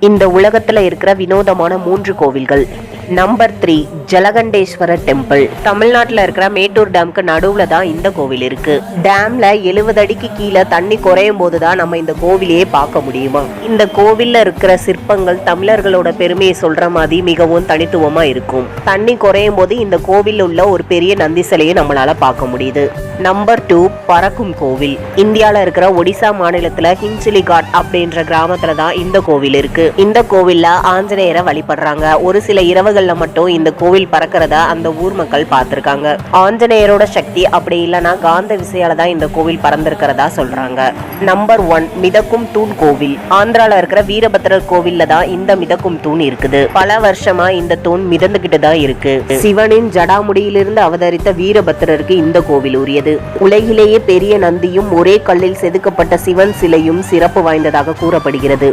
இந்த உலகத்துல இருக்கிற வினோதமான 3 கோவில்கள். Number 3 Jalakandeswarar temple. தமிழ்நாட்டில் இருக்கிற மேட்டூர் டேம்க்கு நடுவுல தான் இந்த கோவில் இருக்கு. டேம்ல 70 அடிக்கு கீழே தண்ணி குறையும் போதுதான் நம்ம இந்த கோவிலையே பார்க்க முடியுமா. இந்த கோவில்ல இருக்கிற சிற்பங்கள் தமிழர்களோட பெருமையை சொல்ற மாதிரி மிகவும் தனித்துவமா இருக்கும். தண்ணி குறையும் போது இந்த கோவில் உள்ள ஒரு பெரிய நந்தி சிலையை நம்மளால பார்க்க முடியுது. நம்பர் 2 பறக்கும் கோவில். இந்தியால இருக்கிற ஒடிசா மாநிலத்துல ஹிஞ்சிலி காட் அப்படின்ற கிராமத்துல தான் இந்த கோவில் இருக்கு. இந்த கோவில்ல ஆஞ்சநேயரை வழிபடுறாங்க. ஒரு சில இரவுகள்ல மட்டும் இந்த கோவில் பறக்கிறத அந்த ஊர் மக்கள் பார்த்திருக்காங்க. ஆஞ்சநேயரோட சக்தி அப்படி இல்லைன்னா காந்த விசையால தான் இந்த கோவில் பறந்திருக்கிறதா சொல்றாங்க. நம்பர் 1 மிதக்கும் தூண் கோவில். ஆந்திரால இருக்கிற வீரபத்ரர் கோவில்ல தான் இந்த மிதக்கும் தூண் இருக்குது. பல வருஷமா இந்த தூண் மிதந்துகிட்டு தான் இருக்கு. சிவனின் ஜடாமுடியிலிருந்து அவதரித்த வீரபத்ரருக்கு இந்த கோவில் உரியது. உலகிலேயே பெரிய நந்தியும் ஒரே கல்லில் செதுக்கப்பட்ட சிவன் சிலையும் சிறப்பு வாய்ந்ததாக கூறப்படுகிறது.